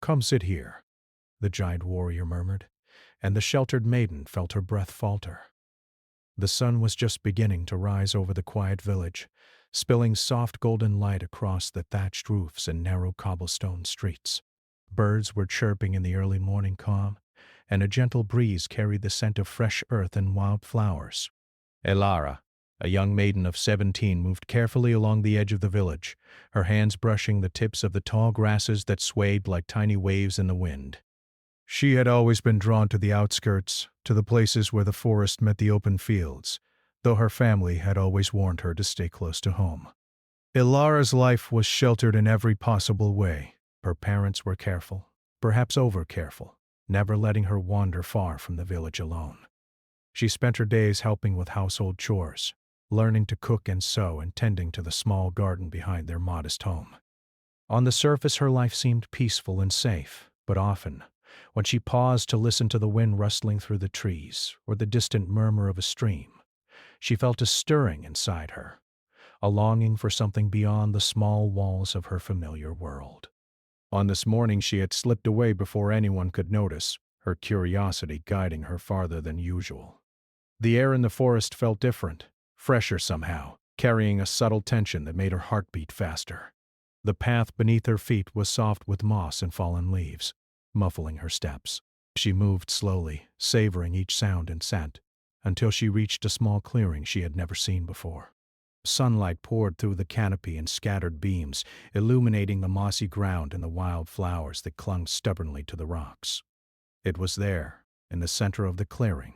"Come sit here," the giant warrior murmured, and the sheltered maiden felt her breath falter. The sun was just beginning to rise over the quiet village, spilling soft golden light across the thatched roofs and narrow cobblestone streets. Birds were chirping in the early morning calm, and a gentle breeze carried the scent of fresh earth and wild flowers. Elara, a young maiden of 17, moved carefully along the edge of the village, her hands brushing the tips of the tall grasses that swayed like tiny waves in the wind. She had always been drawn to the outskirts, to the places where the forest met the open fields, though her family had always warned her to stay close to home. Ilara's life was sheltered in every possible way. Her parents were careful, perhaps over-careful, never letting her wander far from the village alone. She spent her days helping with household chores, learning to cook and sew and tending to the small garden behind their modest home. On the surface, her life seemed peaceful and safe, but often, when she paused to listen to the wind rustling through the trees or the distant murmur of a stream, she felt a stirring inside her, a longing for something beyond the small walls of her familiar world. On this morning she had slipped away before anyone could notice, her curiosity guiding her farther than usual. The air in the forest felt different, fresher somehow, carrying a subtle tension that made her heart beat faster. The path beneath her feet was soft with moss and fallen leaves, muffling her steps. She moved slowly, savoring each sound and scent, until she reached a small clearing she had never seen before. Sunlight poured through the canopy in scattered beams, illuminating the mossy ground and the wild flowers that clung stubbornly to the rocks. It was there, in the center of the clearing,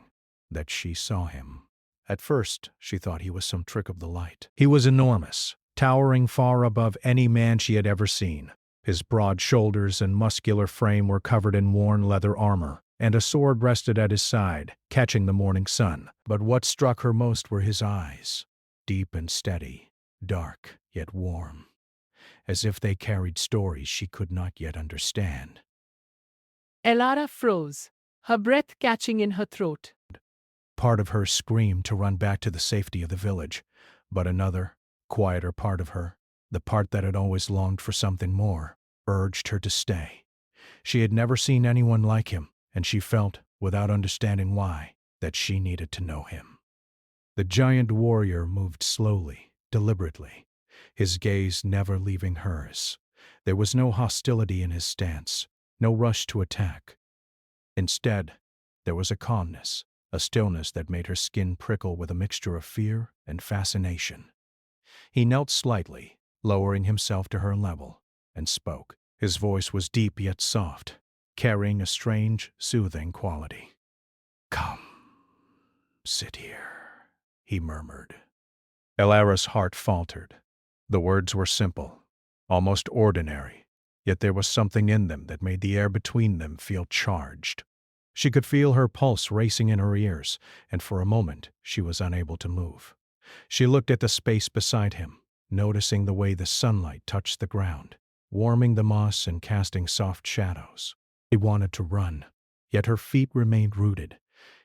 that she saw him. At first, she thought he was some trick of the light. He was enormous, towering far above any man she had ever seen. His broad shoulders and muscular frame were covered in worn leather armor, and a sword rested at his side, catching the morning sun. But what struck her most were his eyes, deep and steady, dark yet warm, as if they carried stories she could not yet understand. Elara froze, her breath catching in her throat. Part of her screamed to run back to the safety of the village, but another, quieter part of her, the part that had always longed for something more, urged her to stay. She had never seen anyone like him, and she felt, without understanding why, that she needed to know him. The giant warrior moved slowly, deliberately, his gaze never leaving hers. There was no hostility in his stance, no rush to attack. Instead, there was a calmness, a stillness that made her skin prickle with a mixture of fear and fascination. He knelt slightly, lowering himself to her level, and spoke. His voice was deep yet soft, carrying a strange, soothing quality. "Come, sit here," he murmured. Elara's heart faltered. The words were simple, almost ordinary, yet there was something in them that made the air between them feel charged. She could feel her pulse racing in her ears, and for a moment she was unable to move. She looked at the space beside him, noticing the way the sunlight touched the ground, warming the moss and casting soft shadows. She wanted to run, yet her feet remained rooted.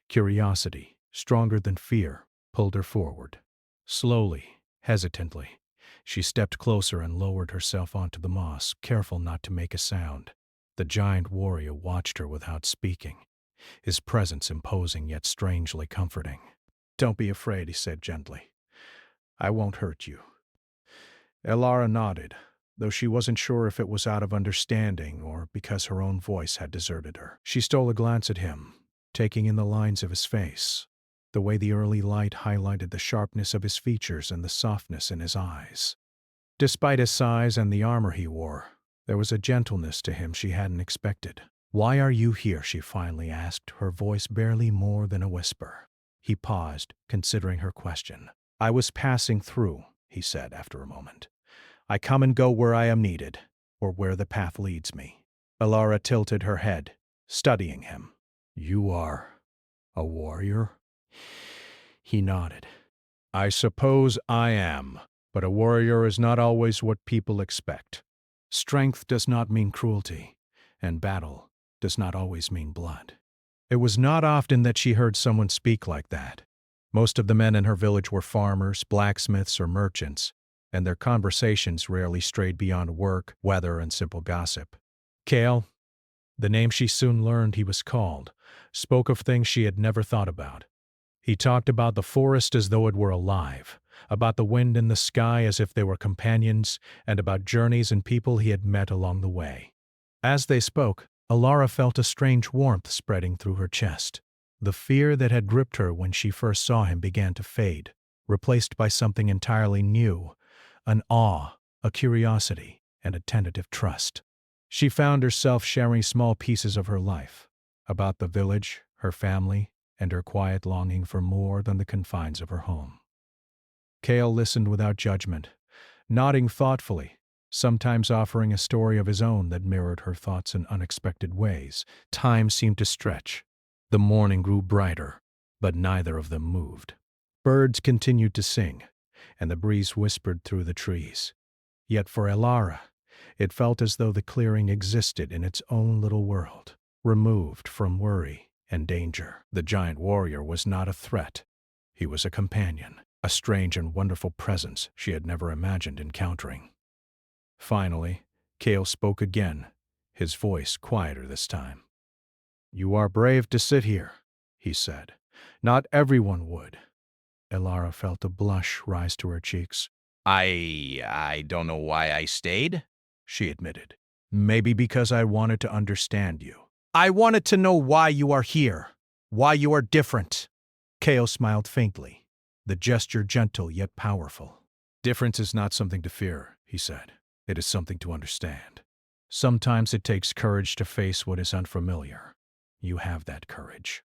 Curiosity, stronger than fear, pulled her forward. Slowly, hesitantly, she stepped closer and lowered herself onto the moss, careful not to make a sound. The giant warrior watched her without speaking, his presence imposing yet strangely comforting. "Don't be afraid," he said gently. "I won't hurt you." Elara nodded, though she wasn't sure if it was out of understanding or because her own voice had deserted her. She stole a glance at him, taking in the lines of his face, the way the early light highlighted the sharpness of his features and the softness in his eyes. Despite his size and the armor he wore, there was a gentleness to him she hadn't expected. "Why are you here?" she finally asked, her voice barely more than a whisper. He paused, considering her question. "I was passing through," he said after a moment. "I come and go where I am needed, or where the path leads me." Elara tilted her head, studying him. "You are a warrior?" He nodded. "I suppose I am, but a warrior is not always what people expect. Strength does not mean cruelty, and battle does not always mean blood." It was not often that she heard someone speak like that. Most of the men in her village were farmers, blacksmiths, or merchants, and their conversations rarely strayed beyond work, weather, and simple gossip. "Kale, The name she soon learned he was called spoke of things she had never thought about. He talked about the forest as though it were alive, about the wind in the sky as if they were companions, and about journeys and people he had met along the way. As they spoke, Alara felt a strange warmth spreading through her chest. The fear that had gripped her when she first saw him began to fade, replaced by something entirely new, an awe, a curiosity, and a tentative trust. She found herself sharing small pieces of her life, about the village, her family, and her quiet longing for more than the confines of her home. Cale listened without judgment, nodding thoughtfully, sometimes offering a story of his own that mirrored her thoughts in unexpected ways. Time seemed to stretch. The morning grew brighter, but neither of them moved. Birds continued to sing, and the breeze whispered through the trees. Yet for Alara, it felt as though the clearing existed in its own little world, removed from worry and danger. The giant warrior was not a threat. He was a companion, a strange and wonderful presence she had never imagined encountering. Finally, Cale spoke again, his voice quieter this time. "You are brave to sit here," he said. "Not everyone would." Alara felt a blush rise to her cheeks. I don't know why I stayed," she admitted. "Maybe because I wanted to understand you. I wanted to know why you are here, why you are different." Cale smiled faintly, the gesture gentle yet powerful. "Difference is not something to fear," he said. "It is something to understand. Sometimes it takes courage to face what is unfamiliar. You have that courage."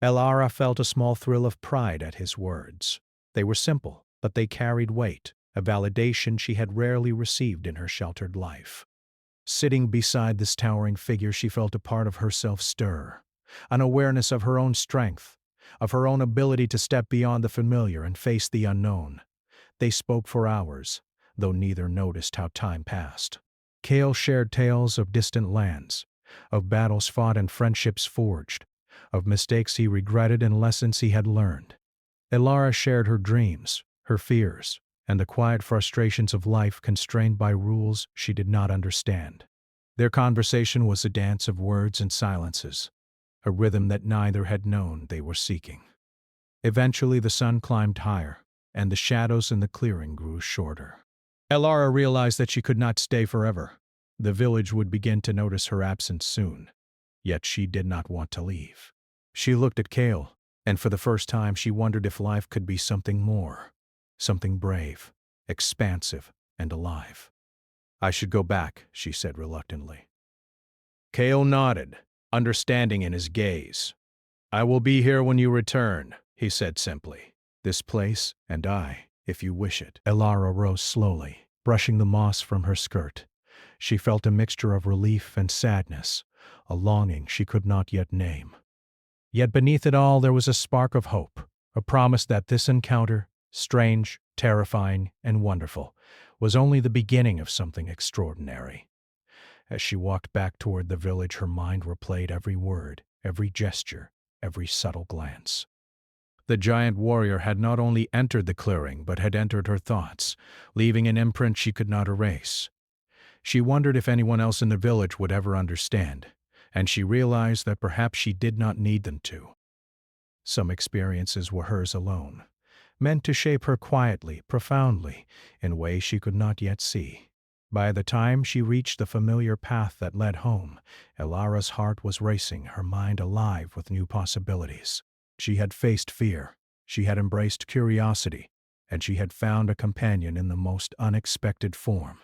Alara felt a small thrill of pride at his words. They were simple, but they carried weight, a validation she had rarely received in her sheltered life. Sitting beside this towering figure, she felt a part of herself stir, an awareness of her own strength, of her own ability to step beyond the familiar and face the unknown. They spoke for hours, though neither noticed how time passed. Cale shared tales of distant lands, of battles fought and friendships forged, of mistakes he regretted and lessons he had learned. Alara shared her dreams, her fears, and the quiet frustrations of life constrained by rules she did not understand. Their conversation was a dance of words and silences, a rhythm that neither had known they were seeking. Eventually the sun climbed higher, and the shadows in the clearing grew shorter. Alara realized that she could not stay forever. The village would begin to notice her absence soon, yet she did not want to leave. She looked at Cale, and for the first time she wondered if life could be something more, something brave, expansive, and alive. "I should go back," she said reluctantly. Cale nodded, understanding in his gaze. "I will be here when you return," he said simply. "This place, and I, if you wish it." Alara rose slowly, brushing the moss from her skirt. She felt a mixture of relief and sadness, a longing she could not yet name. Yet beneath it all there was a spark of hope, a promise that this encounter, strange, terrifying, and wonderful, was only the beginning of something extraordinary. As she walked back toward the village, her mind replayed every word, every gesture, every subtle glance. The giant warrior had not only entered the clearing, but had entered her thoughts, leaving an imprint she could not erase. She wondered if anyone else in the village would ever understand, and she realized that perhaps she did not need them to. Some experiences were hers alone, meant to shape her quietly, profoundly, in ways she could not yet see. By the time she reached the familiar path that led home, Alara's heart was racing, her mind alive with new possibilities. She had faced fear, she had embraced curiosity, and she had found a companion in the most unexpected form.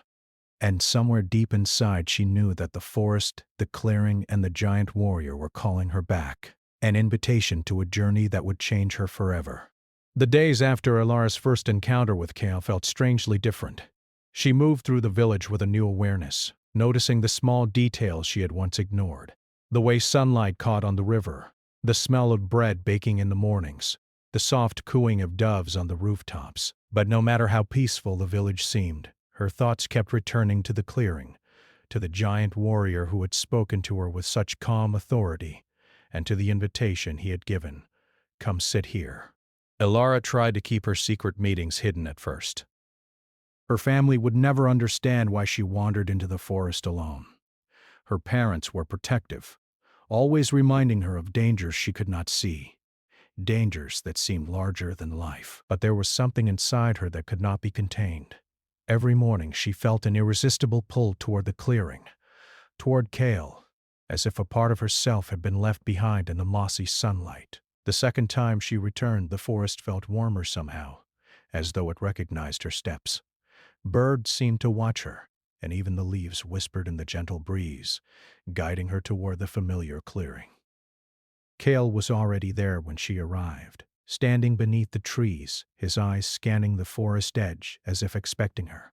And somewhere deep inside she knew that the forest, the clearing, and the giant warrior were calling her back, an invitation to a journey that would change her forever. The days after Alara's first encounter with Cale felt strangely different. She moved through the village with a new awareness, noticing the small details she had once ignored. The way sunlight caught on the river, the smell of bread baking in the mornings, the soft cooing of doves on the rooftops. But no matter how peaceful the village seemed, her thoughts kept returning to the clearing, to the giant warrior who had spoken to her with such calm authority, and to the invitation he had given, "Come sit here." Alara tried to keep her secret meetings hidden at first. Her family would never understand why she wandered into the forest alone. Her parents were protective, always reminding her of dangers she could not see, dangers that seemed larger than life. But there was something inside her that could not be contained. Every morning she felt an irresistible pull toward the clearing, toward Cale, as if a part of herself had been left behind in the mossy sunlight. The second time she returned, the forest felt warmer somehow, as though it recognized her steps. Birds seemed to watch her, and even the leaves whispered in the gentle breeze, guiding her toward the familiar clearing. Cale was already there when she arrived, standing beneath the trees, his eyes scanning the forest edge as if expecting her.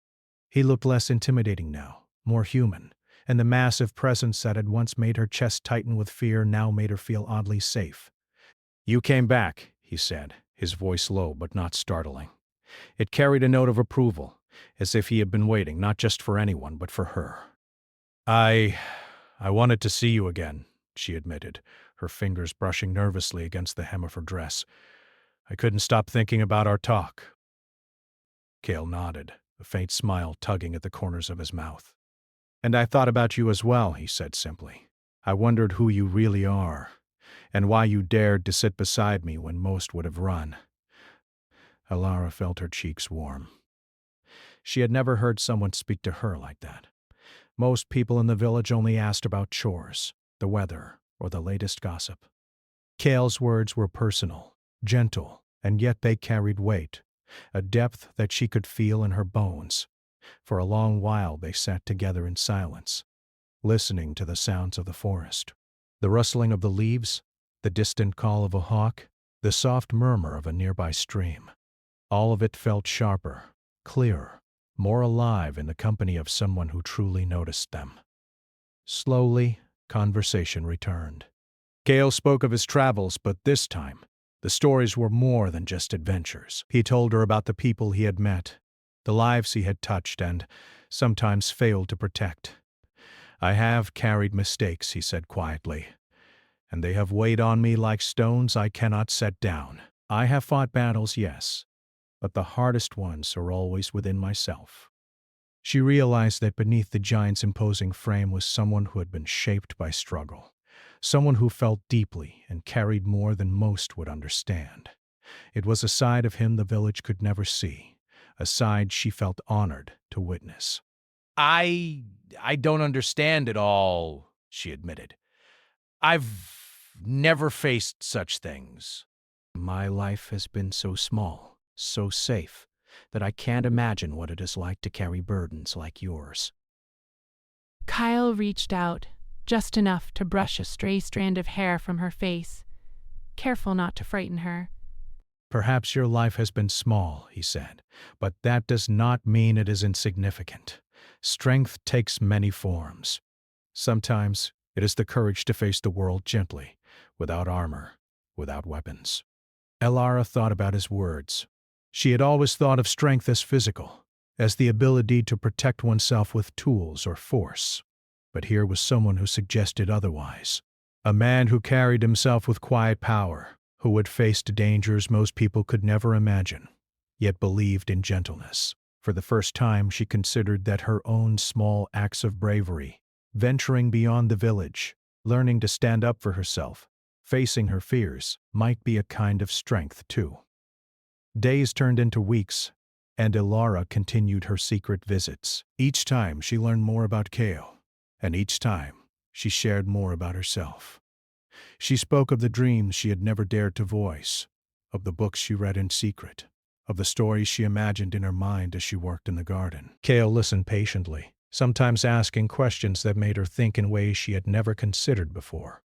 He looked less intimidating now, more human, and the massive presence that had once made her chest tighten with fear now made her feel oddly safe. "You came back," he said, his voice low but not startling. It carried a note of approval, as if he had been waiting not just for anyone but for her. I wanted to see you again," she admitted, her fingers brushing nervously against the hem of her dress. "I couldn't stop thinking about our talk." Cale nodded, a faint smile tugging at the corners of his mouth. "And I thought about you as well," he said simply. "I wondered who you really are, and why you dared to sit beside me when most would have run." Elara felt her cheeks warm. She had never heard someone speak to her like that. Most people in the village only asked about chores, the weather, or the latest gossip. Cale's words were personal, gentle, and yet they carried weight, a depth that she could feel in her bones. For a long while they sat together in silence, listening to the sounds of the forest. The rustling of the leaves, the distant call of a hawk, the soft murmur of a nearby stream. All of it felt sharper, clearer, more alive in the company of someone who truly noticed them. Slowly, conversation returned. Cale spoke of his travels, but this time, the stories were more than just adventures. He told her about the people he had met, the lives he had touched and sometimes failed to protect. "I have carried mistakes," he said quietly, "and they have weighed on me like stones I cannot set down. I have fought battles, yes, but the hardest ones are always within myself." She realized that beneath the giant's imposing frame was someone who had been shaped by struggle, someone who felt deeply and carried more than most would understand. It was a side of him the village could never see, a side she felt honored to witness. I don't understand it all," she admitted. "I've never faced such things." "My life has been so small, so safe, that I can't imagine what it is like to carry burdens like yours." Kyle reached out, just enough to brush a stray strand of hair from her face, careful not to frighten her. "Perhaps your life has been small," he said, "but that does not mean it is insignificant. Strength takes many forms. Sometimes it is the courage to face the world gently, without armor, without weapons." Elara thought about his words. She had always thought of strength as physical, as the ability to protect oneself with tools or force. But here was someone who suggested otherwise. A man who carried himself with quiet power, who had faced dangers most people could never imagine, yet believed in gentleness. For the first time she considered that her own small acts of bravery, venturing beyond the village, learning to stand up for herself, facing her fears, might be a kind of strength too. Days turned into weeks, and Elara continued her secret visits. Each time she learned more about Cale, and each time she shared more about herself. She spoke of the dreams she had never dared to voice, of the books she read in secret, of the stories she imagined in her mind as she worked in the garden. Cale listened patiently, sometimes asking questions that made her think in ways she had never considered before.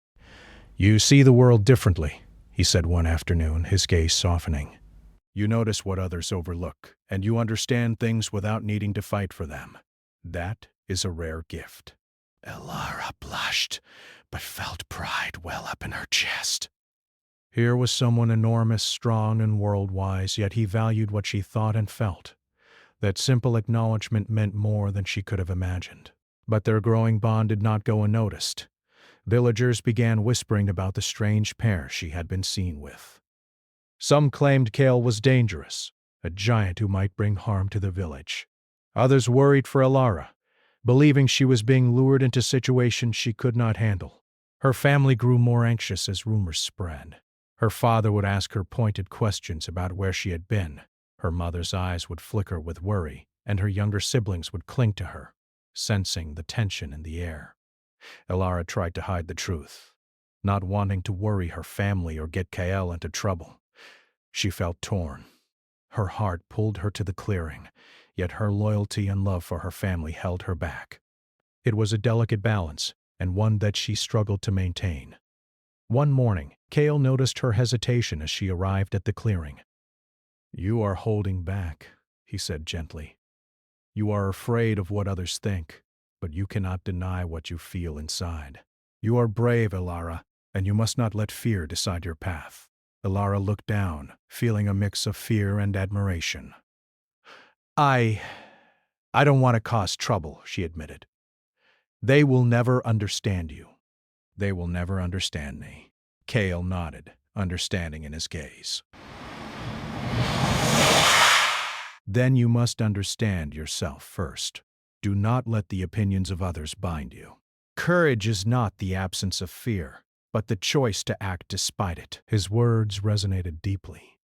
"You see the world differently," he said one afternoon, his gaze softening. "You notice what others overlook, and you understand things without needing to fight for them. That is a rare gift." Elara blushed, but felt pride well up in her chest. Here was someone enormous, strong, and world-wise, yet he valued what she thought and felt. That simple acknowledgement meant more than she could have imagined. But their growing bond did not go unnoticed. Villagers began whispering about the strange pair she had been seen with. Some claimed Cale was dangerous, a giant who might bring harm to the village. Others worried for Elara, believing she was being lured into situations she could not handle. Her family grew more anxious as rumors spread. Her father would ask her pointed questions about where she had been. Her mother's eyes would flicker with worry, and her younger siblings would cling to her, sensing the tension in the air. Elara tried to hide the truth, not wanting to worry her family or get Kael into trouble. She felt torn. Her heart pulled her to the clearing, yet her loyalty and love for her family held her back. It was a delicate balance, and one that she struggled to maintain. One morning, Kael noticed her hesitation as she arrived at the clearing. "You are holding back," he said gently. "You are afraid of what others think, but you cannot deny what you feel inside. You are brave, Elara, and you must not let fear decide your path." Elara looked down, feeling a mix of fear and admiration. I don't want to cause trouble," she admitted. "They will never understand you." "They will never understand me." Kael nodded, understanding in his gaze. "Then you must understand yourself first. Do not let the opinions of others bind you. Courage is not the absence of fear, but the choice to act despite it." His words resonated deeply.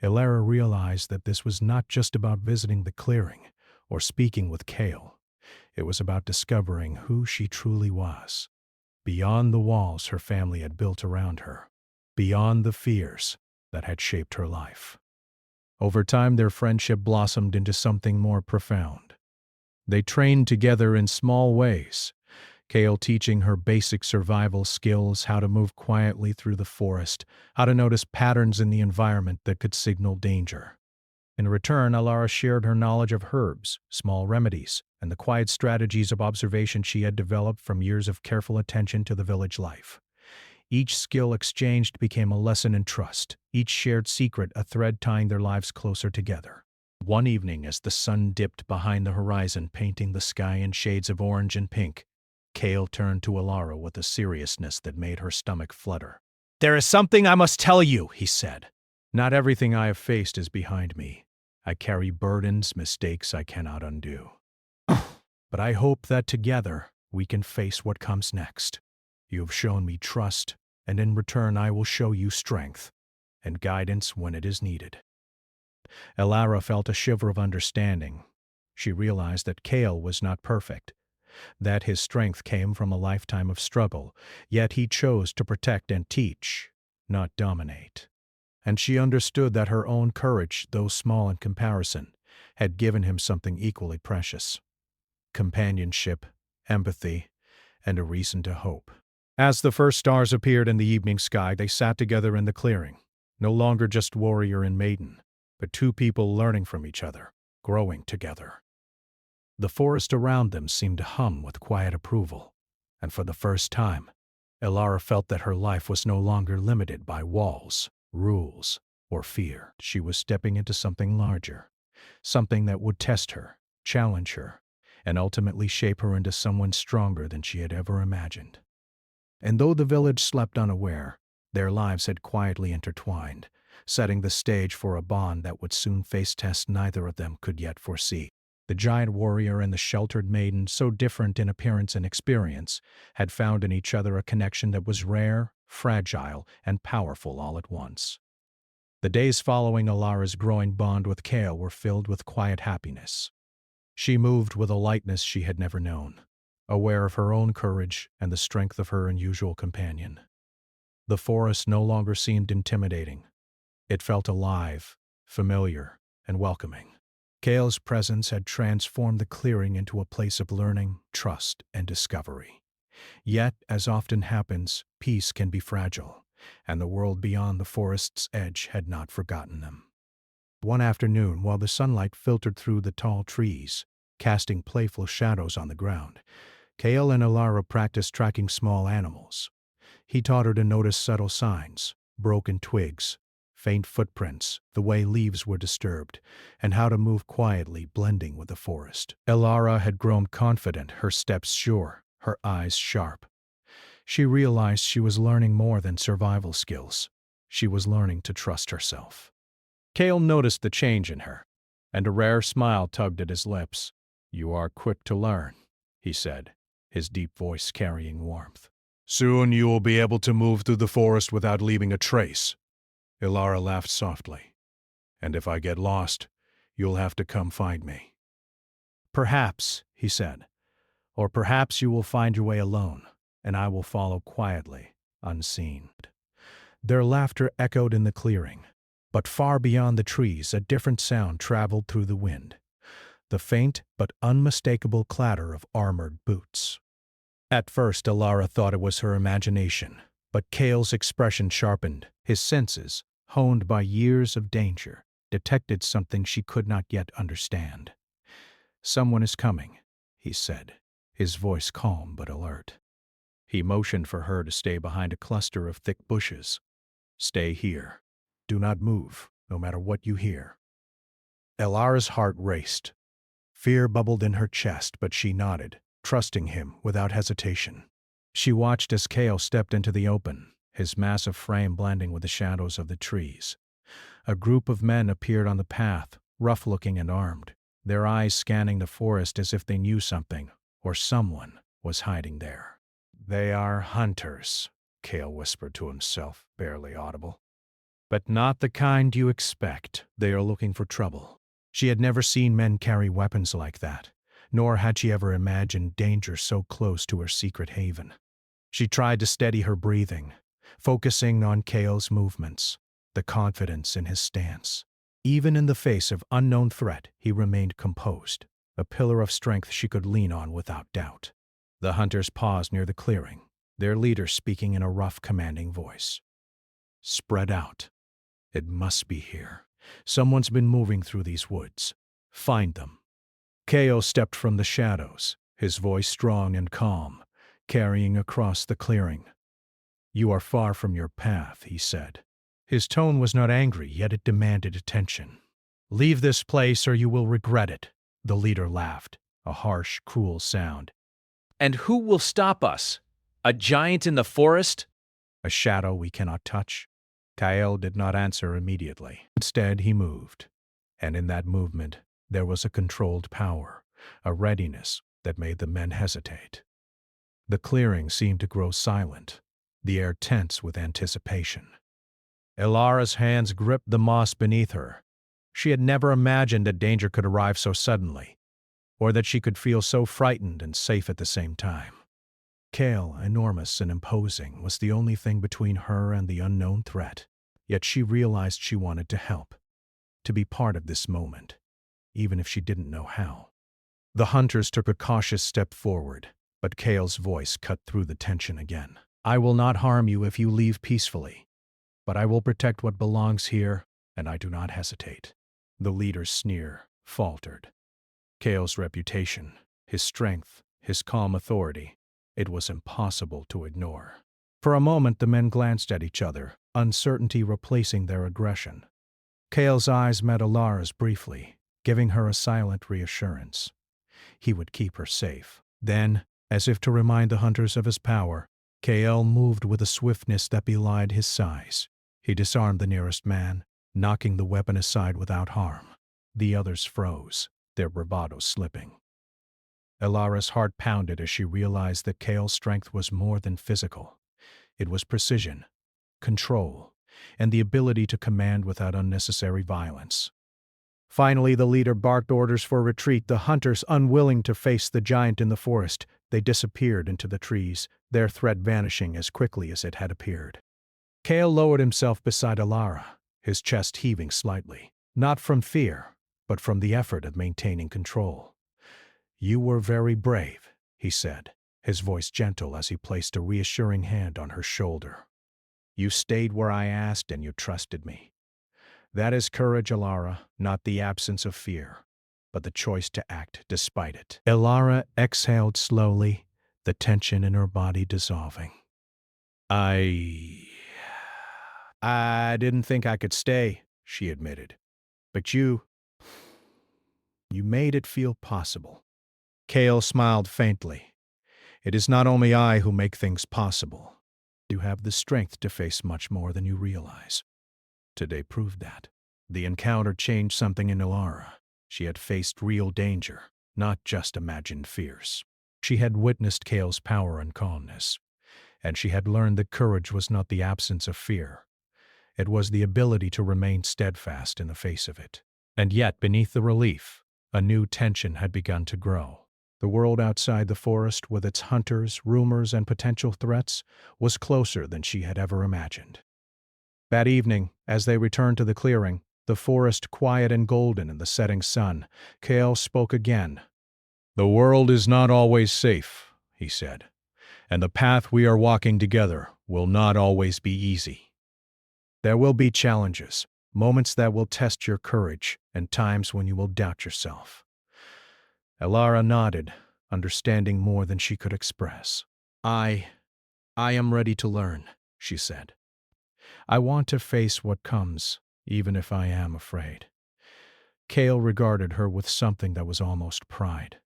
Elara realized that this was not just about visiting the clearing or speaking with Kael. It was about discovering who she truly was, beyond the walls her family had built around her, beyond the fears that had shaped her life. Over time, their friendship blossomed into something more profound. They trained together in small ways, Kael teaching her basic survival skills, how to move quietly through the forest, how to notice patterns in the environment that could signal danger. In return, Elara shared her knowledge of herbs, small remedies, and the quiet strategies of observation she had developed from years of careful attention to the village life. Each skill exchanged became a lesson in trust, each shared secret a thread tying their lives closer together. One evening, as the sun dipped behind the horizon, painting the sky in shades of orange and pink, Kael turned to Elara with a seriousness that made her stomach flutter. "There is something I must tell you," he said. "Not everything I have faced is behind me. I carry burdens, mistakes I cannot undo. But I hope that together we can face what comes next. You have shown me trust, and in return I will show you strength and guidance when it is needed." Elara felt a shiver of understanding. She realized that Kael was not perfect, that his strength came from a lifetime of struggle, yet he chose to protect and teach, not dominate. And she understood that her own courage, though small in comparison, had given him something equally precious: companionship, empathy, and a reason to hope. As the first stars appeared in the evening sky, they sat together in the clearing, no longer just warrior and maiden, but two people learning from each other, growing together. The forest around them seemed to hum with quiet approval, and for the first time, Elara felt that her life was no longer limited by walls, rules, or fear. She was stepping into something larger, something that would test her, challenge her, and ultimately shape her into someone stronger than she had ever imagined. And though the village slept unaware, their lives had quietly intertwined, setting the stage for a bond that would soon face tests neither of them could yet foresee. The giant warrior and the sheltered maiden, so different in appearance and experience, had found in each other a connection that was rare, fragile, and powerful all at once. The days following Elara's growing bond with Kael were filled with quiet happiness. She moved with a lightness she had never known, aware of her own courage and the strength of her unusual companion. The forest no longer seemed intimidating. It felt alive, familiar, and welcoming. Kael's presence had transformed the clearing into a place of learning, trust, and discovery. Yet, as often happens, peace can be fragile, and the world beyond the forest's edge had not forgotten them. One afternoon, while the sunlight filtered through the tall trees, casting playful shadows on the ground, Kael and Elara practiced tracking small animals. He taught her to notice subtle signs, broken twigs, faint footprints, the way leaves were disturbed, and how to move quietly, blending with the forest. Elara had grown confident, her steps sure, her eyes sharp. She realized she was learning more than survival skills. She was learning to trust herself. Kael noticed the change in her, and a rare smile tugged at his lips. "You are quick to learn," he said, his deep voice carrying warmth. Soon you will be able to move through the forest without leaving a trace. Ilara laughed softly. And if I get lost, you'll have to come find me. Perhaps, he said, or perhaps you will find your way alone, and I will follow quietly, unseen. Their laughter echoed in the clearing, but far beyond the trees a different sound traveled through the wind, the faint but unmistakable clatter of armored boots. At first, Ilara thought it was her imagination, but Cale's expression sharpened. His senses, honed by years of danger, detected something she could not yet understand. Someone is coming, he said, his voice calm but alert. He motioned for her to stay behind a cluster of thick bushes. Stay here. Do not move, no matter what you hear. Ilara's heart raced. Fear bubbled in her chest, but she nodded, trusting him without hesitation. She watched as Cale stepped into the open, his massive frame blending with the shadows of the trees. A group of men appeared on the path, rough-looking and armed, their eyes scanning the forest as if they knew something, or someone, was hiding there. They are hunters, Cale whispered to himself, barely audible. But not the kind you expect. They are looking for trouble. She had never seen men carry weapons like that, nor had she ever imagined danger so close to her secret haven. She tried to steady her breathing, focusing on Cale's movements, the confidence in his stance. Even in the face of unknown threat, he remained composed, a pillar of strength she could lean on without doubt. The hunters paused near the clearing, their leader speaking in a rough, commanding voice. Spread out. It must be here. Someone's been moving through these woods. Find them. Cale stepped from the shadows, his voice strong and calm, carrying across the clearing. You are far from your path, he said. His tone was not angry, yet it demanded attention. Leave this place or you will regret it, the leader laughed, a harsh, cruel sound. And who will stop us? A giant in the forest? A shadow we cannot touch? Cale did not answer immediately. Instead, he moved. And in that movement, there was a controlled power, a readiness that made the men hesitate. The clearing seemed to grow silent, the air tense with anticipation. Ilara's hands gripped the moss beneath her. She had never imagined that danger could arrive so suddenly, or that she could feel so frightened and safe at the same time. Cale, enormous and imposing, was the only thing between her and the unknown threat, yet she realized she wanted to help, to be part of this moment, even if she didn't know how. The hunters took a cautious step forward, but Cale's voice cut through the tension again. I will not harm you if you leave peacefully, but I will protect what belongs here, and I do not hesitate. The leader's sneer faltered. Cale's reputation, his strength, his calm authority, it was impossible to ignore. For a moment the men glanced at each other, uncertainty replacing their aggression. Cale's eyes met Ilara's briefly, giving her a silent reassurance. He would keep her safe. Then, as if to remind the hunters of his power, Cale moved with a swiftness that belied his size. He disarmed the nearest man, knocking the weapon aside without harm. The others froze, their bravado slipping. Ilara's heart pounded as she realized that Cale's strength was more than physical. It was precision, control, and the ability to command without unnecessary violence. Finally, the leader barked orders for retreat. The hunters, unwilling to face the giant in the forest, they disappeared into the trees, their threat vanishing as quickly as it had appeared. Cale lowered himself beside Ilara, his chest heaving slightly, not from fear, but from the effort of maintaining control. You were very brave, he said, his voice gentle as he placed a reassuring hand on her shoulder. You stayed where I asked and you trusted me. That is courage, Ilara, not the absence of fear, but the choice to act despite it. Ilara exhaled slowly, the tension in her body dissolving. I didn't think I could stay, she admitted. But you made it feel possible. Cale smiled faintly. It is not only I who make things possible. You have the strength to face much more than you realize. Today proved that. The encounter changed something in Ilara. She had faced real danger, not just imagined fears. She had witnessed Kale's power and calmness, and she had learned that courage was not the absence of fear. It was the ability to remain steadfast in the face of it. And yet, beneath the relief, a new tension had begun to grow. The world outside the forest, with its hunters, rumors, and potential threats, was closer than she had ever imagined. That evening, as they returned to the clearing, the forest quiet and golden in the setting sun, Cale spoke again. "The world is not always safe," he said, "and the path we are walking together will not always be easy. There will be challenges, moments that will test your courage, and times when you will doubt yourself." Elara nodded, understanding more than she could express. I am ready to learn," she said. "I want to face what comes, even if I am afraid." Cale regarded her with something that was almost pride.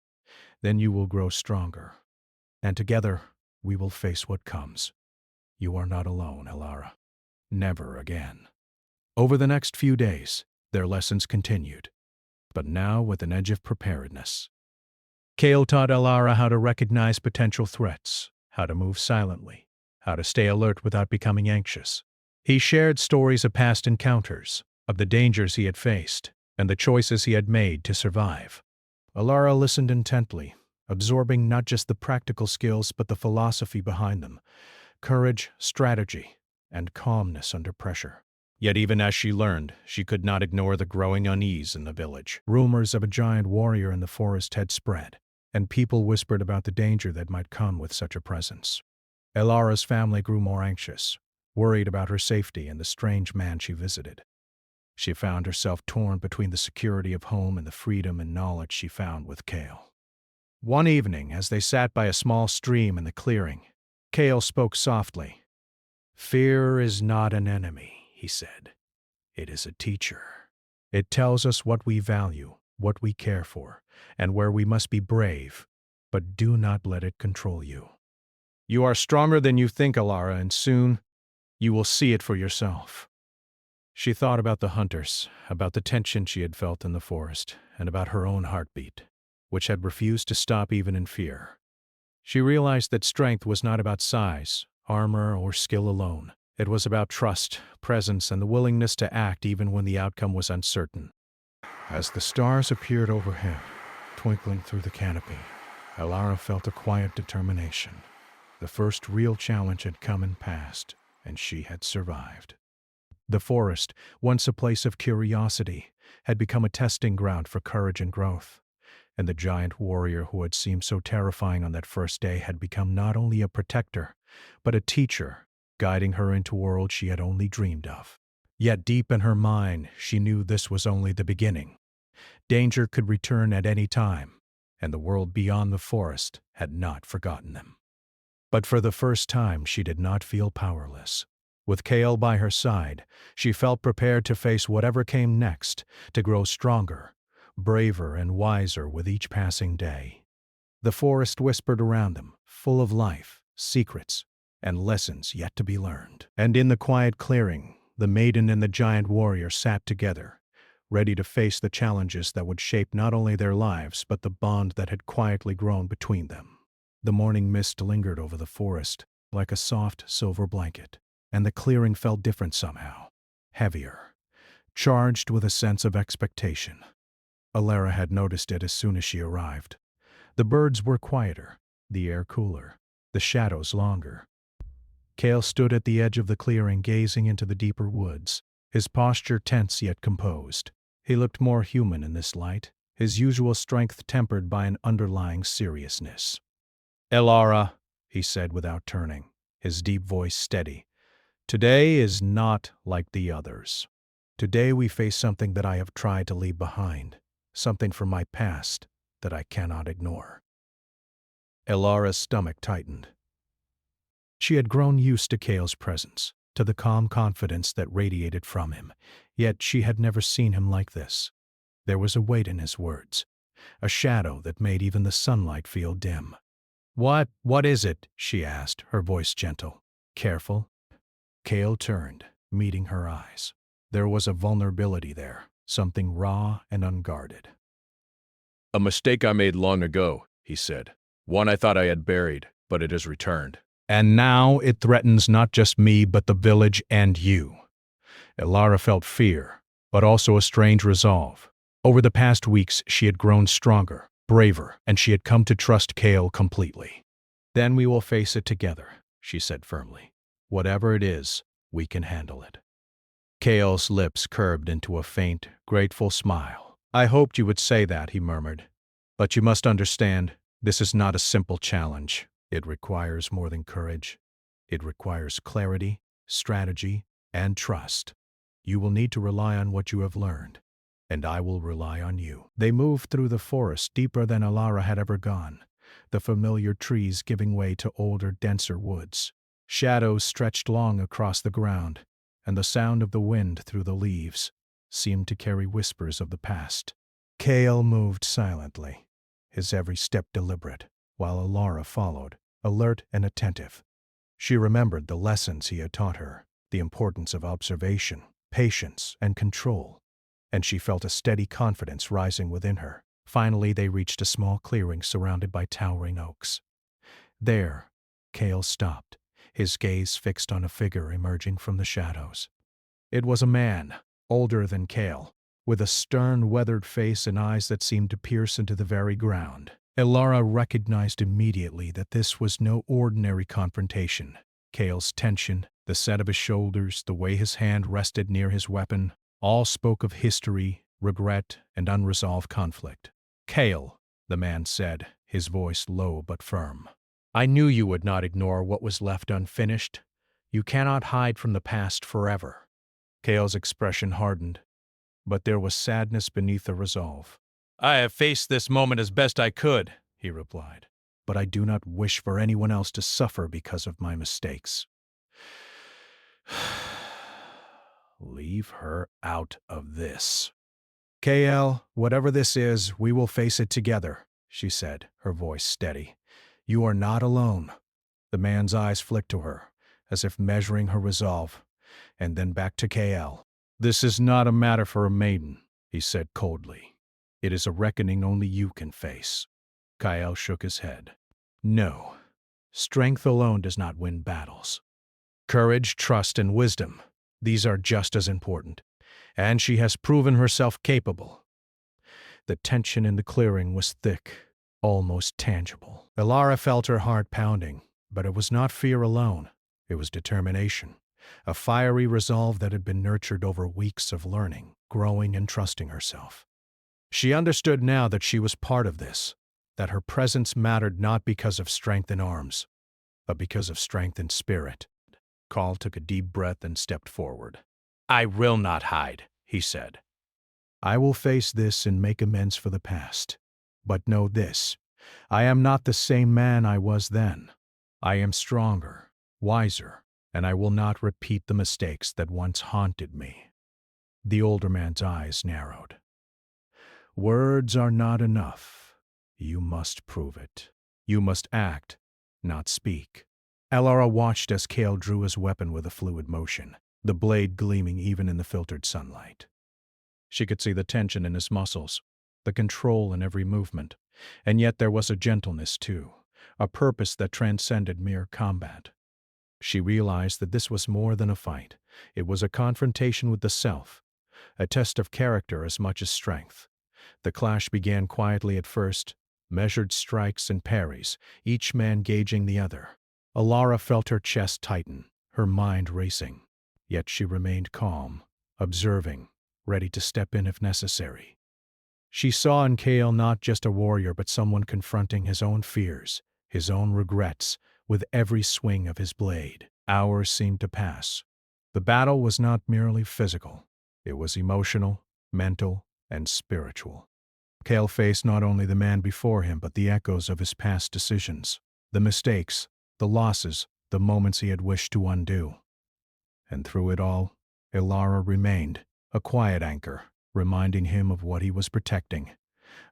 "Then you will grow stronger, and together we will face what comes. You are not alone, Elara. Never again." Over the next few days, their lessons continued, but now with an edge of preparedness. Cale taught Elara how to recognize potential threats, how to move silently, how to stay alert without becoming anxious. He shared stories of past encounters, of the dangers he had faced, and the choices he had made to survive. Elara listened intently, absorbing not just the practical skills but the philosophy behind them: courage, strategy, and calmness under pressure. Yet even as she learned, she could not ignore the growing unease in the village. Rumors of a giant warrior in the forest had spread, and people whispered about the danger that might come with such a presence. Elara's family grew more anxious, worried about her safety and the strange man she visited. She found herself torn between the security of home and the freedom and knowledge she found with Cale. One evening, as they sat by a small stream in the clearing, Cale spoke softly. "Fear is not an enemy," he said. "It is a teacher. It tells us what we value, what we care for, and where we must be brave, but do not let it control you. You are stronger than you think, Elara, and soon you will see it for yourself." She thought about the hunters, about the tension she had felt in the forest, and about her own heartbeat, which had refused to stop even in fear. She realized that strength was not about size, armor, or skill alone. It was about trust, presence, and the willingness to act even when the outcome was uncertain. As the stars appeared overhead, twinkling through the canopy, Elara felt a quiet determination. The first real challenge had come and passed, and she had survived. The forest, once a place of curiosity, had become a testing ground for courage and growth. And the giant warrior who had seemed so terrifying on that first day had become not only a protector, but a teacher, guiding her into a world she had only dreamed of. Yet deep in her mind, she knew this was only the beginning. Danger could return at any time, and the world beyond the forest had not forgotten them. But for the first time, she did not feel powerless. With Cale by her side, she felt prepared to face whatever came next, to grow stronger, braver, and wiser with each passing day. The forest whispered around them, full of life, secrets, and lessons yet to be learned. And in the quiet clearing, the maiden and the giant warrior sat together, ready to face the challenges that would shape not only their lives but the bond that had quietly grown between them. The morning mist lingered over the forest like a soft silver blanket, and the clearing felt different somehow, heavier, charged with a sense of expectation. Elara had noticed it as soon as she arrived. The birds were quieter, the air cooler, the shadows longer. Cale stood at the edge of the clearing, gazing into the deeper woods, his posture tense yet composed. He looked more human in this light, his usual strength tempered by an underlying seriousness. "Elara," he said without turning, his deep voice steady, "today is not like the others. Today we face something that I have tried to leave behind, something from my past that I cannot ignore." Elara's stomach tightened. She had grown used to Cale's presence, to the calm confidence that radiated from him, yet she had never seen him like this. There was a weight in his words, a shadow that made even the sunlight feel dim. What is it?" she asked, her voice gentle. "Careful?" Cale turned, meeting her eyes. There was a vulnerability there, something raw and unguarded. "A mistake I made long ago," he said. One I thought I had buried, but it has returned. And now it threatens not just me, but the village and you. Elara felt fear, but also a strange resolve. Over the past weeks, she had grown stronger, braver, and she had come to trust Kale completely. Then we will face it together, she said firmly. Whatever it is, we can handle it. Kale's lips curved into a faint, grateful smile. I hoped you would say that, he murmured. But you must understand, this is not a simple challenge. It requires more than courage. It requires clarity, strategy, and trust. You will need to rely on what you have learned, and I will rely on you. They moved through the forest deeper than Elara had ever gone, the familiar trees giving way to older, denser woods. Shadows stretched long across the ground, and the sound of the wind through the leaves seemed to carry whispers of the past. Kale moved silently, his every step deliberate, while Elara followed, alert and attentive. She remembered the lessons he had taught her, the importance of observation, patience, and control, and she felt a steady confidence rising within her. Finally, they reached a small clearing surrounded by towering oaks. There, Kale stopped, his gaze fixed on a figure emerging from the shadows. It was a man, older than Kale, with a stern, weathered face and eyes that seemed to pierce into the very ground. Elara recognized immediately that this was no ordinary confrontation. Kale's tension, the set of his shoulders, the way his hand rested near his weapon, all spoke of history, regret, and unresolved conflict. Kale, the man said, his voice low but firm. I knew you would not ignore what was left unfinished. You cannot hide from the past forever. Kale's expression hardened, but there was sadness beneath the resolve. I have faced this moment as best I could, he replied, but I do not wish for anyone else to suffer because of my mistakes. Leave her out of this. Kale, whatever this is, we will face it together, she said, her voice steady. You are not alone. The man's eyes flicked to her, as if measuring her resolve, and then back to Kale. This is not a matter for a maiden, he said coldly. It is a reckoning only you can face. Kyle shook his head. No, strength alone does not win battles. Courage, trust, and wisdom, these are just as important, and she has proven herself capable. The tension in the clearing was thick, almost tangible. Elara felt her heart pounding, but it was not fear alone. It was determination, a fiery resolve that had been nurtured over weeks of learning, growing, and trusting herself. She understood now that she was part of this, that her presence mattered not because of strength in arms, but because of strength in spirit. Kale took a deep breath and stepped forward. I will not hide, he said. I will face this and make amends for the past. But know this, I am not the same man I was then. I am stronger, wiser, and I will not repeat the mistakes that once haunted me. The older man's eyes narrowed. Words are not enough. You must prove it. You must act, not speak. Elara watched as Kale drew his weapon with a fluid motion, the blade gleaming even in the filtered sunlight. She could see the tension in his muscles, the control in every movement, and yet there was a gentleness too, a purpose that transcended mere combat. She realized that this was more than a fight. It was a confrontation with the self, a test of character as much as strength. The clash began quietly at first, measured strikes and parries, each man gauging the other. Elara felt her chest tighten, her mind racing. Yet she remained calm, observing, ready to step in if necessary. She saw in Kale not just a warrior but someone confronting his own fears, his own regrets, with every swing of his blade. Hours seemed to pass. The battle was not merely physical. It was emotional, mental, and spiritual. Kale faced not only the man before him but the echoes of his past decisions, the mistakes, the losses, the moments he had wished to undo. And through it all, Elara remained, a quiet anchor, reminding him of what he was protecting,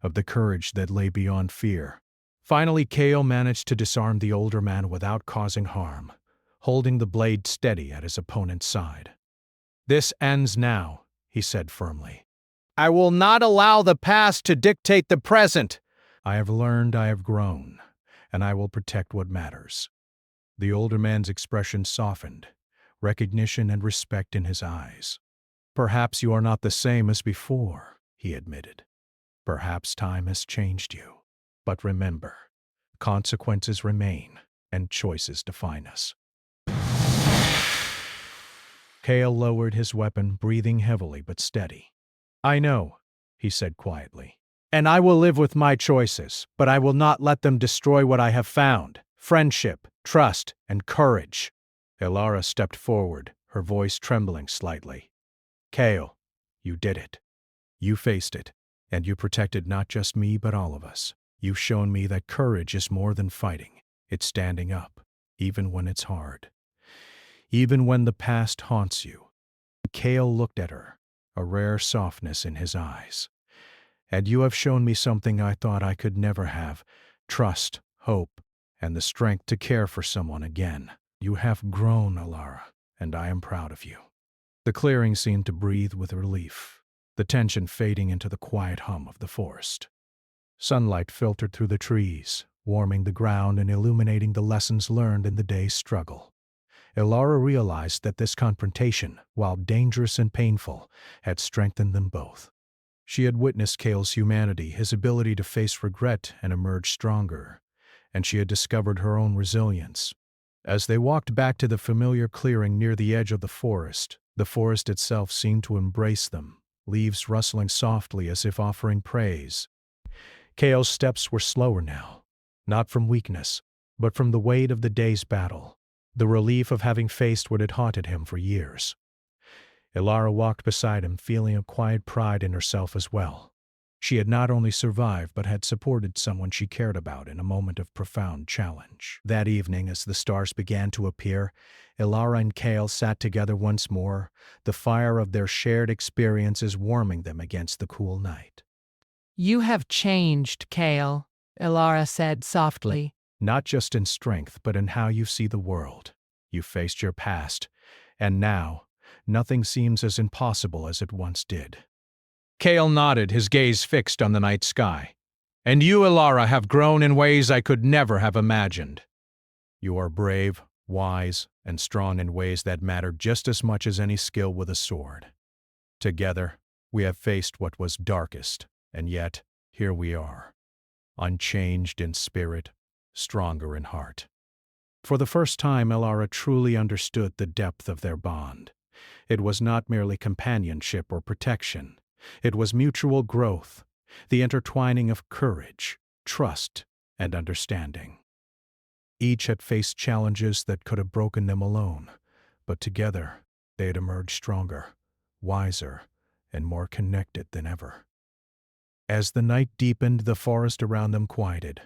of the courage that lay beyond fear. Finally, Kale managed to disarm the older man without causing harm, holding the blade steady at his opponent's side. This ends now, he said firmly. I will not allow the past to dictate the present. I have learned, I have grown, and I will protect what matters." The older man's expression softened, recognition and respect in his eyes. "Perhaps you are not the same as before," he admitted. "Perhaps time has changed you. But remember, consequences remain, and choices define us." Cale lowered his weapon, breathing heavily but steady. "I know," he said quietly. "And I will live with my choices, but I will not let them destroy what I have found: friendship, trust, and courage." Elara stepped forward, her voice trembling slightly. "Cale, you did it. You faced it, and you protected not just me but all of us. You've shown me that courage is more than fighting. It's standing up, even when it's hard. Even when the past haunts you." Cale looked at her, a rare softness in his eyes. "And you have shown me something I thought I could never have: trust, hope, and the strength to care for someone again. You have grown, Elara, and I am proud of you." The clearing seemed to breathe with relief, the tension fading into the quiet hum of the forest. Sunlight filtered through the trees, warming the ground and illuminating the lessons learned in the day's struggle. Elara realized that this confrontation, while dangerous and painful, had strengthened them both. She had witnessed Cale's humanity, his ability to face regret and emerge stronger, and she had discovered her own resilience. As they walked back to the familiar clearing near the edge of the forest itself seemed to embrace them, leaves rustling softly as if offering praise. Cale's steps were slower now, not from weakness, but from the weight of the day's battle, the relief of having faced what had haunted him for years. Elara walked beside him, feeling a quiet pride in herself as well. She had not only survived but had supported someone she cared about in a moment of profound challenge. That evening, as the stars began to appear, Elara and Cale sat together once more, the fire of their shared experiences warming them against the cool night. "You have changed, Cale," Elara said softly. "Not just in strength, but in how you see the world. You faced your past, and now, nothing seems as impossible as it once did." Cale nodded, his gaze fixed on the night sky. "And you, Elara, have grown in ways I could never have imagined. You are brave, wise, and strong in ways that matter just as much as any skill with a sword. Together, we have faced what was darkest, and yet, here we are, unchanged in spirit, stronger in heart." For the first time, Elara truly understood the depth of their bond. It was not merely companionship or protection. It was mutual growth, the intertwining of courage, trust, and understanding. Each had faced challenges that could have broken them alone, but together they had emerged stronger, wiser, and more connected than ever. As the night deepened, the forest around them quieted,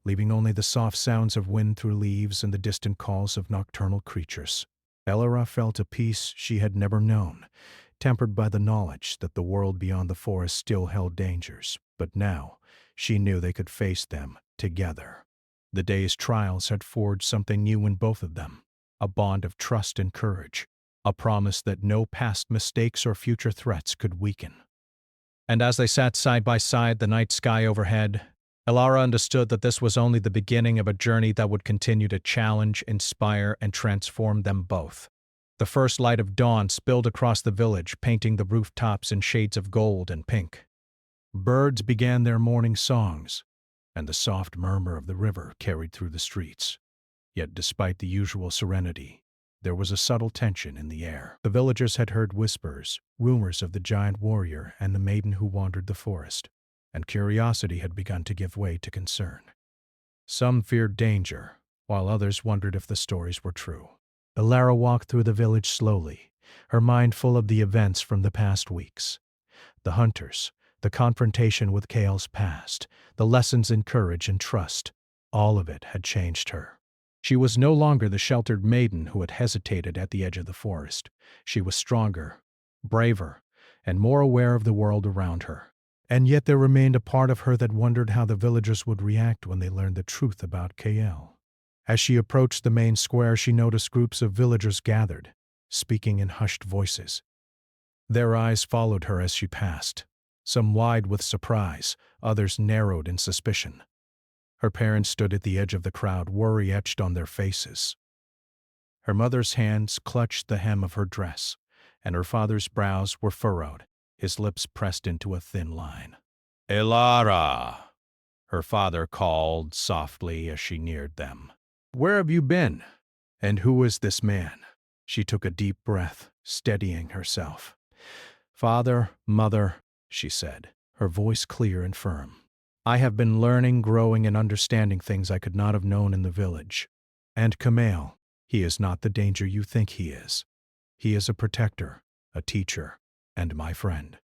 leaving only the soft sounds of wind through leaves and the distant calls of nocturnal creatures. Elara felt a peace she had never known, tempered by the knowledge that the world beyond the forest still held dangers, but now she knew they could face them together. The day's trials had forged something new in both of them, a bond of trust and courage, a promise that no past mistakes or future threats could weaken. And as they sat side by side, the night sky overhead, Elara understood that this was only the beginning of a journey that would continue to challenge, inspire, and transform them both. The first light of dawn spilled across the village, painting the rooftops in shades of gold and pink. Birds began their morning songs, and the soft murmur of the river carried through the streets. Yet despite the usual serenity, there was a subtle tension in the air. The villagers had heard whispers, rumors of the giant warrior and the maiden who wandered the forest, and curiosity had begun to give way to concern. Some feared danger, while others wondered if the stories were true. Elara walked through the village slowly, her mind full of the events from the past weeks. The hunters, the confrontation with Cale's past, the lessons in courage and trust, all of it had changed her. She was no longer the sheltered maiden who had hesitated at the edge of the forest. She was stronger, braver, and more aware of the world around her. And yet there remained a part of her that wondered how the villagers would react when they learned the truth about Cale. As she approached the main square, she noticed groups of villagers gathered, speaking in hushed voices. Their eyes followed her as she passed, some wide with surprise, others narrowed in suspicion. Her parents stood at the edge of the crowd, worry etched on their faces. Her mother's hands clutched the hem of her dress, and her father's brows were furrowed, his lips pressed into a thin line. "Elara!" her father called softly as she neared them. "Where have you been? And who is this man?" She took a deep breath, steadying herself. "Father, mother," she said, her voice clear and firm. "I have been learning, growing, and understanding things I could not have known in the village. And Kamal, he is not the danger you think he is. He is a protector, a teacher, and my friend."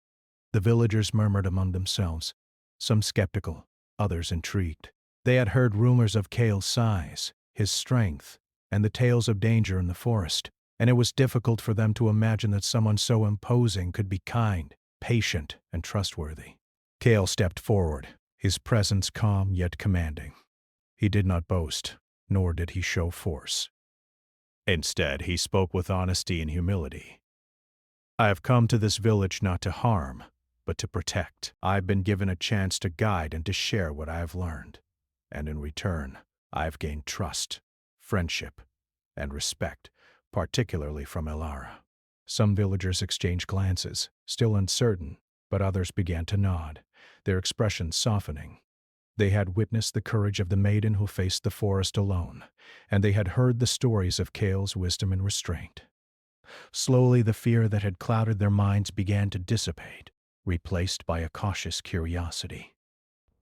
The villagers murmured among themselves, some skeptical, others intrigued. They had heard rumors of Kale's size, his strength, and the tales of danger in the forest, and it was difficult for them to imagine that someone so imposing could be kind, patient, and trustworthy. Kale stepped forward, his presence calm yet commanding. He did not boast, nor did he show force. Instead, he spoke with honesty and humility. "I have come to this village not to harm, but to protect. I've been given a chance to guide and to share what I have learned. And in return, I've gained trust, friendship, and respect, particularly from Elara." Some villagers exchanged glances, still uncertain, but others began to nod, their expressions softening. They had witnessed the courage of the maiden who faced the forest alone, and they had heard the stories of Kale's wisdom and restraint. Slowly, the fear that had clouded their minds began to dissipate, replaced by a cautious curiosity.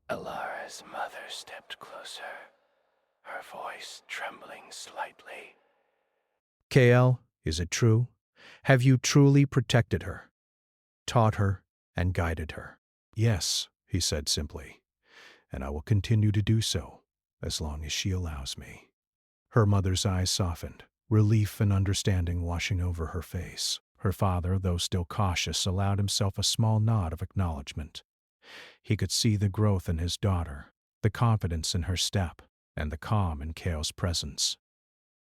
Alara's mother stepped closer, her voice trembling slightly. "Kale, is it true? Have you truly protected her, taught her, and guided her?" "Yes," he said simply, "and I will continue to do so, as long as she allows me." Her mother's eyes softened, relief and understanding washing over her face. Her father, though still cautious, allowed himself a small nod of acknowledgement. He could see the growth in his daughter, the confidence in her step, and the calm in Kale's presence.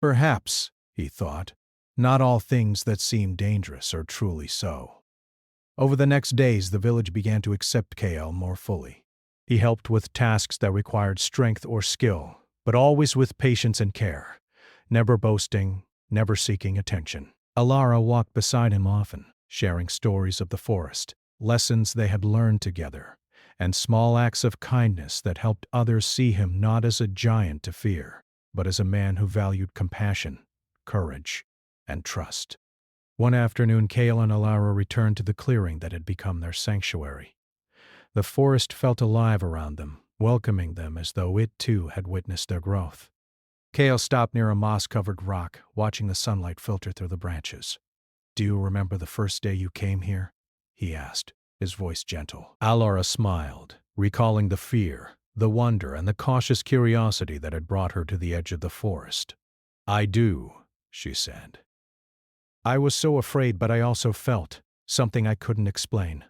Perhaps, he thought, not all things that seem dangerous are truly so. Over the next days, the village began to accept Kale more fully. He helped with tasks that required strength or skill, but always with patience and care, never boasting, never seeking attention. Elara walked beside him often, sharing stories of the forest, lessons they had learned together, and small acts of kindness that helped others see him not as a giant to fear, but as a man who valued compassion, courage, and trust. One afternoon, Kale and Elara returned to the clearing that had become their sanctuary. The forest felt alive around them, welcoming them as though it too had witnessed their growth. Kale stopped near a moss-covered rock, watching the sunlight filter through the branches. "Do you remember the first day you came here?" he asked, his voice gentle. Elara smiled, recalling the fear, the wonder, and the cautious curiosity that had brought her to the edge of the forest. "I do," she said. "I was so afraid, but I also felt something I couldn't explain.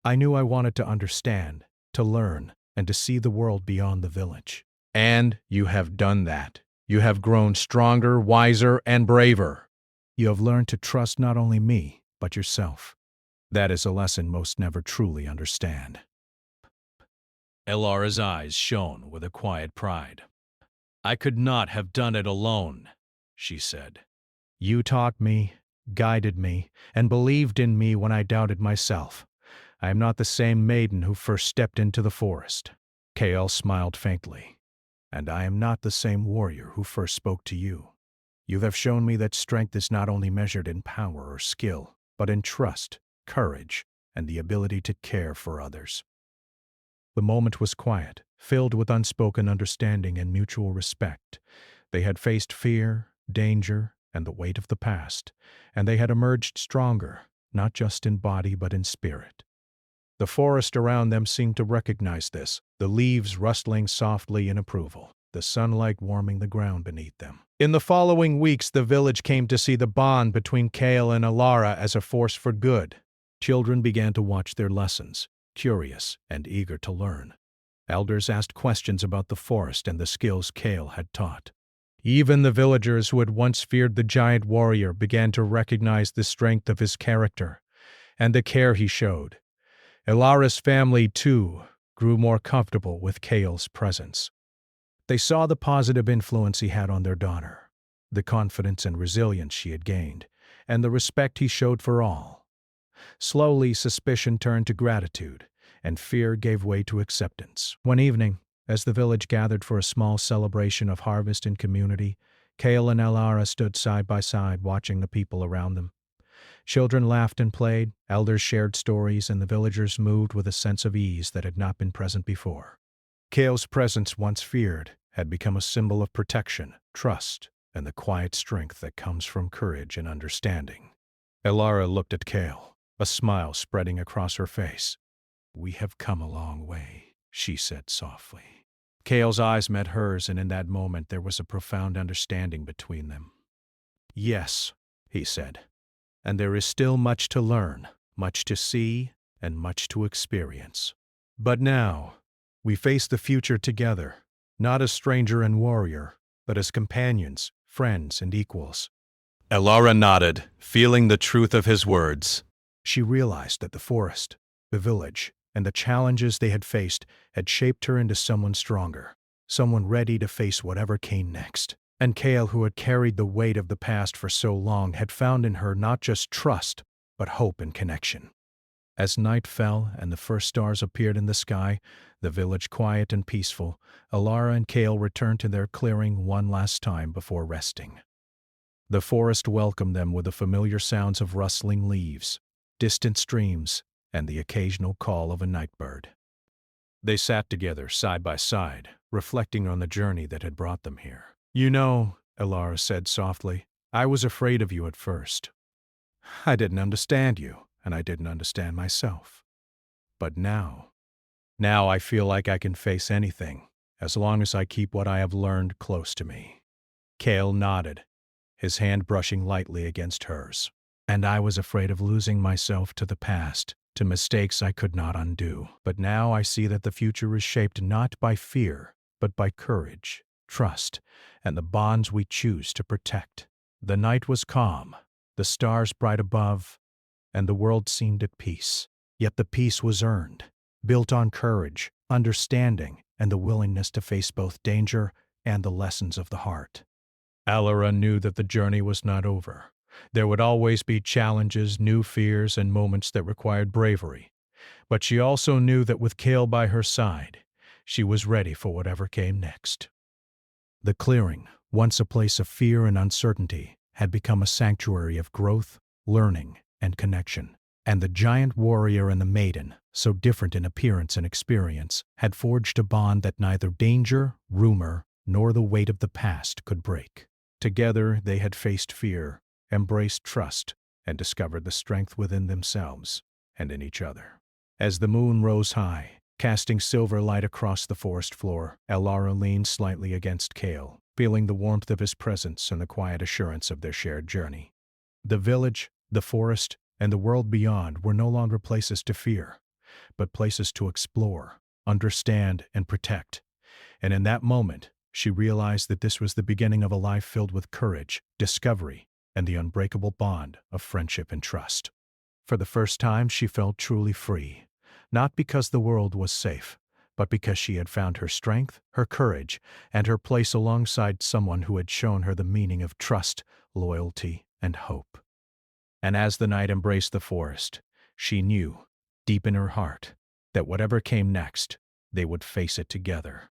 I knew I wanted to understand, to learn, and to see the world beyond the village." "And you have done that. You have grown stronger, wiser, and braver." "You have learned to trust not only me, but yourself. That is a lesson most never truly understand." Elara's eyes shone with a quiet pride. "I could not have done it alone," she said. "You taught me, guided me, and believed in me when I doubted myself. I am not the same maiden who first stepped into the forest." Kale smiled faintly. "And I am not the same warrior who first spoke to you. You have shown me that strength is not only measured in power or skill, but in trust, courage, and the ability to care for others." The moment was quiet, filled with unspoken understanding and mutual respect. They had faced fear, danger, and the weight of the past, and they had emerged stronger, not just in body but in spirit. The forest around them seemed to recognize this, the leaves rustling softly in approval, the sunlight warming the ground beneath them. In the following weeks, the village came to see the bond between Kale and Elara as a force for good. Children began to watch their lessons, curious and eager to learn. Elders asked questions about the forest and the skills Kale had taught. Even the villagers who had once feared the giant warrior began to recognize the strength of his character and the care he showed. Elara's family, too, grew more comfortable with Kale's presence. They saw the positive influence he had on their daughter, the confidence and resilience she had gained, and the respect he showed for all. Slowly, suspicion turned to gratitude, and fear gave way to acceptance. One evening, as the village gathered for a small celebration of harvest and community, Cale and Elara stood side by side watching the people around them. Children laughed and played, elders shared stories, and the villagers moved with a sense of ease that had not been present before. Cale's presence, once feared, had become a symbol of protection, trust, and the quiet strength that comes from courage and understanding. Elara looked at Cale, a smile spreading across her face. "We have come a long way," she said softly. Cale's eyes met hers, and in that moment there was a profound understanding between them. "Yes," he said, "and there is still much to learn, much to see, and much to experience. But now, we face the future together, not as stranger and warrior, but as companions, friends, and equals." Elara nodded, feeling the truth of his words. She realized that the forest, the village, and the challenges they had faced had shaped her into someone stronger, someone ready to face whatever came next. And Cale, who had carried the weight of the past for so long, had found in her not just trust, but hope and connection. As night fell and the first stars appeared in the sky, the village quiet and peaceful, Elara and Cale returned to their clearing one last time before resting. The forest welcomed them with the familiar sounds of rustling leaves, distant streams, and the occasional call of a nightbird. They sat together side by side, reflecting on the journey that had brought them here. "You know," Elara said softly, "I was afraid of you at first. I didn't understand you, and I didn't understand myself. But now I feel like I can face anything, as long as I keep what I have learned close to me." Cale nodded, his hand brushing lightly against hers. "And I was afraid of losing myself to the past, to mistakes I could not undo. But now I see that the future is shaped not by fear, but by courage, trust, and the bonds we choose to protect." The night was calm, the stars bright above, and the world seemed at peace. Yet the peace was earned, built on courage, understanding, and the willingness to face both danger and the lessons of the heart. Elara knew that the journey was not over. There would always be challenges, new fears, and moments that required bravery. But she also knew that with Cale by her side, she was ready for whatever came next. The clearing, once a place of fear and uncertainty, had become a sanctuary of growth, learning, and connection. And the giant warrior and the maiden, so different in appearance and experience, had forged a bond that neither danger, rumor, nor the weight of the past could break. Together they had faced fear, embraced trust, and discovered the strength within themselves and in each other. As the moon rose high, casting silver light across the forest floor, Elara leaned slightly against Cale, feeling the warmth of his presence and the quiet assurance of their shared journey. The village, the forest, and the world beyond were no longer places to fear, but places to explore, understand, and protect. And in that moment, she realized that this was the beginning of a life filled with courage, discovery, and the unbreakable bond of friendship and trust. For the first time, she felt truly free, not because the world was safe, but because she had found her strength, her courage, and her place alongside someone who had shown her the meaning of trust, loyalty, and hope. And as the night embraced the forest, she knew, deep in her heart, that whatever came next, they would face it together.